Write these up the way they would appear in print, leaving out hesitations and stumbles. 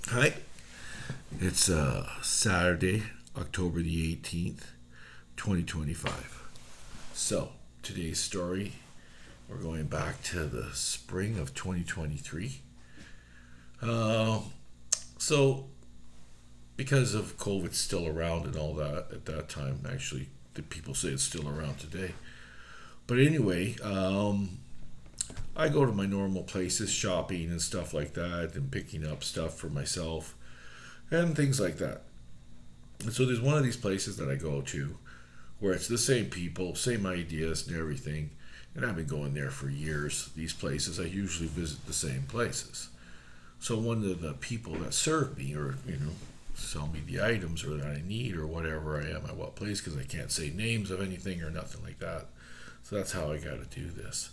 Hi, it's Saturday, October the 18th, 2025. So, today's story, we're going back to the spring of 2023. Uh, so, because of COVID still around and all that at that time, actually, the people say it's still around today. But anyway, I go to my normal places, shopping and stuff like that, and picking up stuff for myself and things like that. And so there's one of these places that I go to where it's the same people, same ideas and everything. And I've been going there for years. These places, I usually visit the same places. So one of the people that serve me or, sell me the items or that I need or whatever I am at what place because I can't say names of anything or nothing like that. So that's how I got to do this.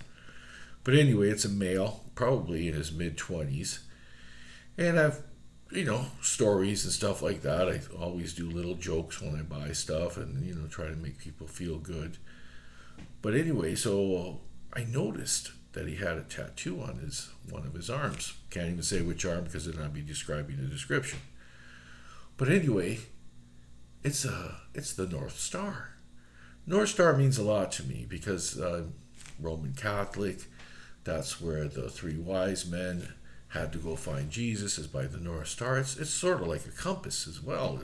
But anyway, it's a male, probably in his mid 20s. And I've stories and stuff like that. I always do little jokes when I buy stuff and, try to make people feel good. But anyway, so I noticed that he had a tattoo on his one of his arms. Can't even say which arm because then I'd be describing the description. But anyway, it's the North Star. North Star means a lot to me because I'm Roman Catholic. That's where the three wise men had to go find Jesus is by the North Star. It's sort of like a compass as well.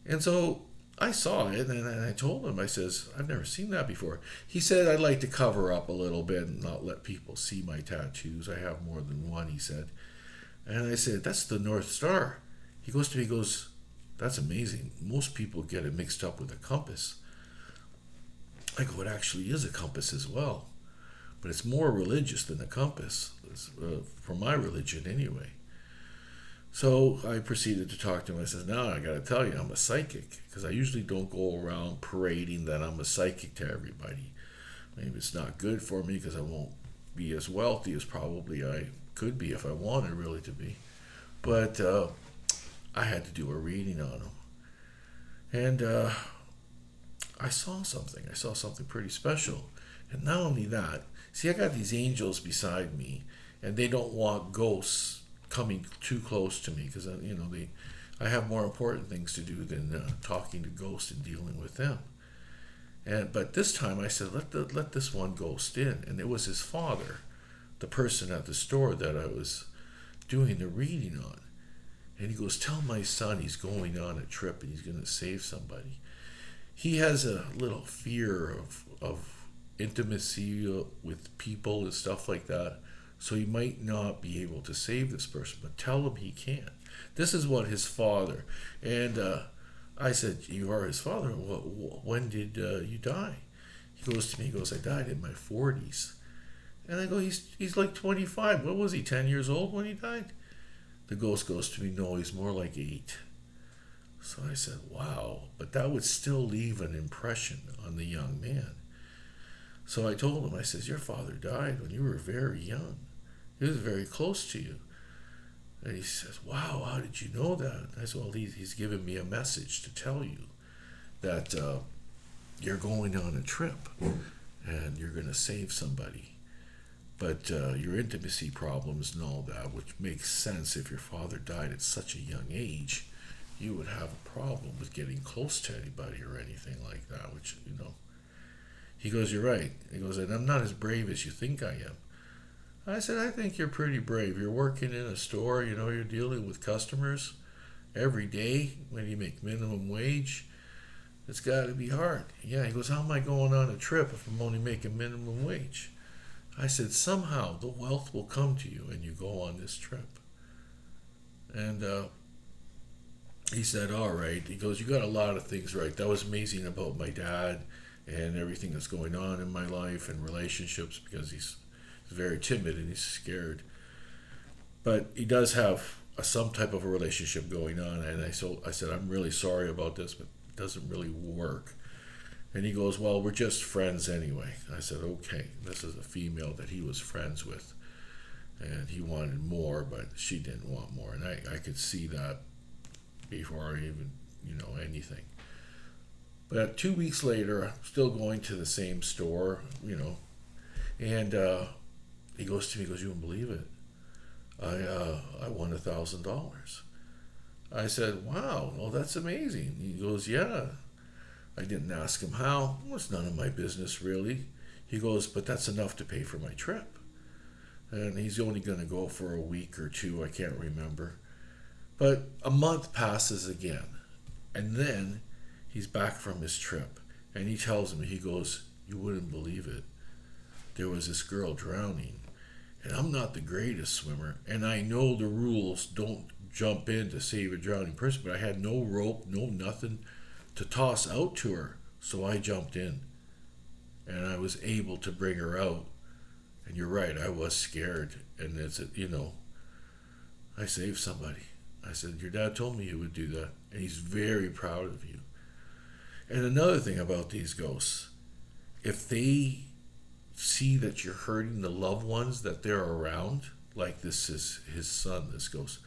And so I saw it and I told him, I says, I've never seen that before. He said, I'd like to cover up a little bit and not let people see my tattoos. I have more than one, he said. And I said, that's the North Star. He goes to me, he goes, that's amazing. Most people get it mixed up with a compass. I go, it actually is a compass as well. But it's more religious than a compass, for my religion anyway. So I proceeded to talk to him. I said, now I got to tell you, I'm a psychic because I usually don't go around parading that I'm a psychic to everybody. Maybe it's not good for me because I won't be as wealthy as probably I could be if I wanted really to be. But I had to do a reading on him. And I saw something. I saw something pretty special. And not only that, see, I got these angels beside me, and they don't want ghosts coming too close to me because I have more important things to do than talking to ghosts and dealing with them. But this time I said, let this one ghost in, and it was his father, the person at the store that I was doing the reading on. And he goes, tell my son he's going on a trip and he's going to save somebody. He has a little fear of intimacy with people and stuff like that. So he might not be able to save this person, but tell him he can. This is what his father. And I said, you are his father. When did you die? He goes to me, he goes, I died in my 40s. And I go, he's like 25. What was he, 10 years old when he died? The ghost goes to me, no, he's more like 8. So I said, wow, but that would still leave an impression on the young man. So I told him, I says, your father died when you were very young. He was very close to you. And he says, wow, how did you know that? I said, well, he's given me a message to tell you that you're going on a trip and you're going to save somebody. But your intimacy problems and all that, which makes sense if your father died at such a young age, you would have a problem with getting close to anybody or anything like that, which. He goes, you're right. He goes, and I'm not as brave as you think I am. I said, I think you're pretty brave. You're working in a store, you're dealing with customers every day when you make minimum wage. It's got to be hard. Yeah, he goes, how am I going on a trip if I'm only making minimum wage? I said, somehow the wealth will come to you and you go on this trip. And he said, all right. He goes, you got a lot of things right. That was amazing about my dad and everything that's going on in my life and relationships because he's very timid and he's scared. But he does have some type of a relationship going on. And I said, I'm really sorry about this, but it doesn't really work. And he goes, well, we're just friends anyway. I said, okay. This is a female that he was friends with. And he wanted more, but she didn't want more. And I could see that before I even, anything. But 2 weeks later, I'm still going to the same store, and he goes to me, he goes, you won't believe it. I won $1,000. I said, wow, well, that's amazing. He goes, yeah. I didn't ask him how. It was none of my business, really. He goes, but that's enough to pay for my trip. And he's only going to go for a week or two, I can't remember. But a month passes again. And then he's back from his trip. And he tells me, he goes, you wouldn't believe it. There was this girl drowning. And I'm not the greatest swimmer. And I know the rules don't jump in to save a drowning person. But I had no rope, no nothing to toss out to her. So I jumped in. And I was able to bring her out. And you're right, I was scared. And I saved somebody. I said, your dad told me you would do that. And he's very proud of you. And another thing about these ghosts, if they see that you're hurting the loved ones that they're around, like this is his son, this ghost,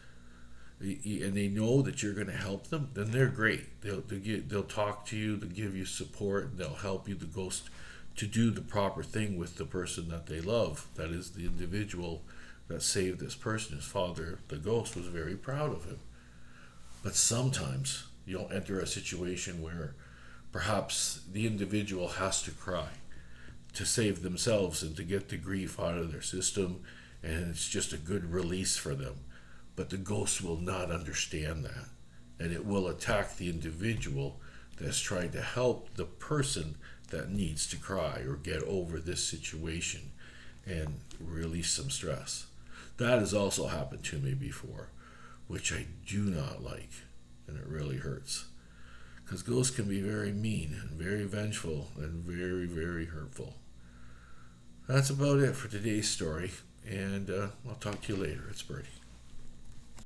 and they know that you're going to help them, then they're great. They'll talk to you, they'll give you support, and they'll help you, the ghost, to do the proper thing with the person that they love. That is the individual that saved this person. His father, the ghost, was very proud of him. But sometimes you'll enter a situation where perhaps the individual has to cry to save themselves and to get the grief out of their system, and it's just a good release for them. But the ghost will not understand that, and it will attack the individual that's trying to help the person that needs to cry or get over this situation and release some stress. That has also happened to me before, which I do not like, and it really hurts. Because ghosts can be very mean and very vengeful and very, very hurtful. That's about it for today's story, and I'll talk to you later. It's Birdy.